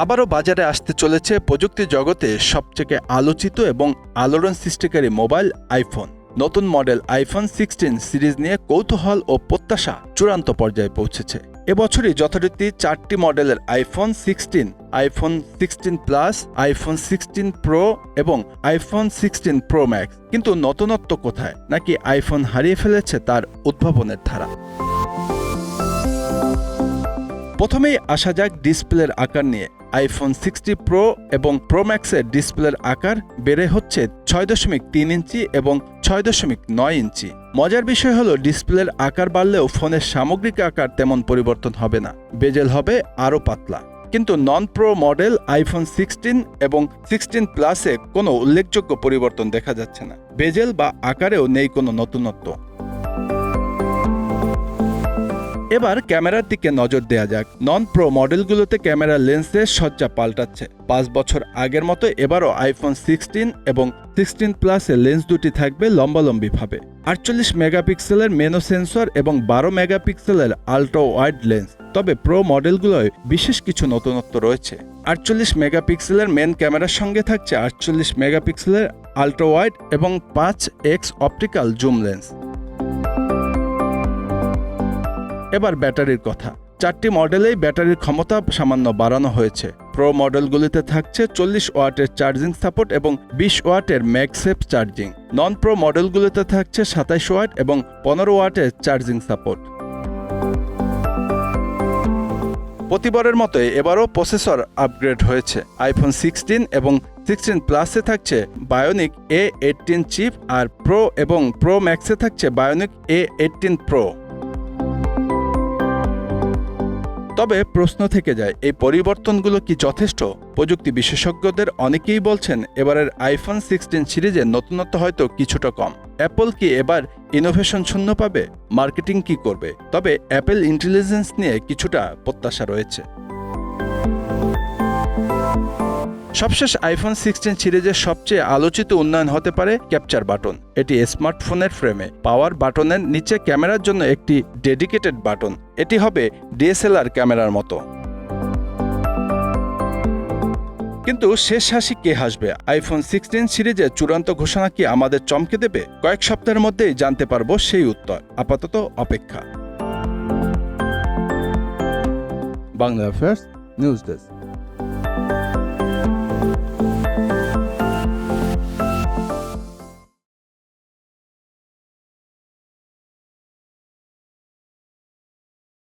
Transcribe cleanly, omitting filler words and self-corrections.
আবারও বাজারে আসতে চলেছে প্রযুক্তি জগতে সবথেকে আলোচিত এবং আলোড়ন সৃষ্টিকারী মোবাইল আইফোন। নতুন মডেল আইফোন 16 সিরিজ নিয়ে কৌতূহল ও প্রত্যাশা চূড়ান্ত পর্যায়ে পৌঁছেছে। এবছরই যথারীতি 4টি মডেলের iPhone 16, iPhone 16 plus, iPhone 16 pro এবং আইফোন 16 প্রো ম্যাক্স। কিন্তু নতুনত্ব কোথায়? নাকি আইফোন হারিয়ে ফেলেছে তার উদ্ভাবনের ধারা? প্রথমেই আসা যাক ডিসপ্লের আকার নিয়ে। আইফোন 60 প্রো এবং প্রো ম্যাক্সের ডিসপ্লের আকার বেড়ে হচ্ছে 6.3 ইঞ্চি এবং 6.9 ইঞ্চি। মজার বিষয় হলো ডিসপ্লের আকার বাড়লেও ফোনের সামগ্রিক আকার তেমন পরিবর্তন হবে না, বেজেল হবে আরও পাতলা। কিন্তু নন প্রো মডেল আইফোন 16 এবং 16 প্লাসে কোনো উল্লেখযোগ্য পরিবর্তন দেখা যাচ্ছে না। বেজেল বা আকারেও নেই কোনো নতুনত্ব। এবার ক্যামেরার দিকে নজর দেয়া যাক। নন প্রো মডেলগুলোতে ক্যামেরা লেন্সের সজ্জা পাল্টাচ্ছে। 5 বছর আগের মতো এবারও আইফোন 16 এবং 16 প্লাসে লেন্স দুটি থাকবে লম্বালম্বিভাবে। 48 মেগাপিক্সেলের মেনো সেন্সর এবং 12 মেগাপিক্সেলের আল্ট্রা ওয়াইড লেন্স। তবে প্রো মডেলগুলোয় বিশেষ কিছু নতুনত্ব রয়েছে। 48 মেগাপিক্সেলের মেন ক্যামেরার সঙ্গে থাকছে 48 মেগাপিক্সেলের আল্ট্রা ওয়াইড এবং 5x অপটিক্যাল জুম লেন্স। এবার ব্যাটারির কথা। 4টি মডেলেই ব্যাটারির ক্ষমতা সামান্য বাড়ানো হয়েছে। প্রো মডেলগুলিতে থাকছে 40 ওয়াটের চার্জিং সাপোর্ট এবং 20 ওয়াটের ম্যাগসেফ চার্জিং। নন প্রো মডেলগুলিতে থাকছে 27 ওয়াট এবং 15 ওয়াটের চার্জিং সাপোর্ট। প্রতিবারের মতোই এবারও প্রসেসর আপগ্রেড হয়েছে। আইফোন 16 এবং 16 প্লাসে থাকছে বায়োনিক A18 চিপ, আর প্রো এবং প্রো ম্যাক্সে থাকছে বায়োনিক A18 প্রো। তবে প্রশ্ন থেকে যায়, এই পরিবর্তনগুলো কি যথেষ্ট? প্রযুক্তি বিশেষজ্ঞদের অনেকেই বলছেন এবারের আইফোন 16 সিরিজের নতুনত্ব হয়তো কিছুটা কম। অ্যাপল কি এবার ইনোভেশন শূন্য পাবে? মার্কেটিং কি করবে? তবে অ্যাপল ইন্টেলিজেন্স নিয়ে কিছুটা প্রত্যাশা রয়েছে। সবশেষ আইফোন 16 সিরিজের সবচেয়ে আলোচিত উন্নয়ন হতে পারে ক্যাপচার বাটন। এটি স্মার্টফোনের ফ্রেমে পাওয়ার বাটনের নিচে ক্যামেরার জন্য একটি ডেডিকেটেড বাটন। এটি হবে ডিএসএলআর ক্যামেরার মতো। কিন্তু শেষ হাসি কে হাসবে? আইফোন 16 সিরিজের চূড়ান্ত ঘোষণা কি আমাদের চমকে দেবে? কয়েক সপ্তাহের মধ্যেই জানতে পারবো সেই উত্তর। আপাতত অপেক্ষা। Bangla affairs news desk.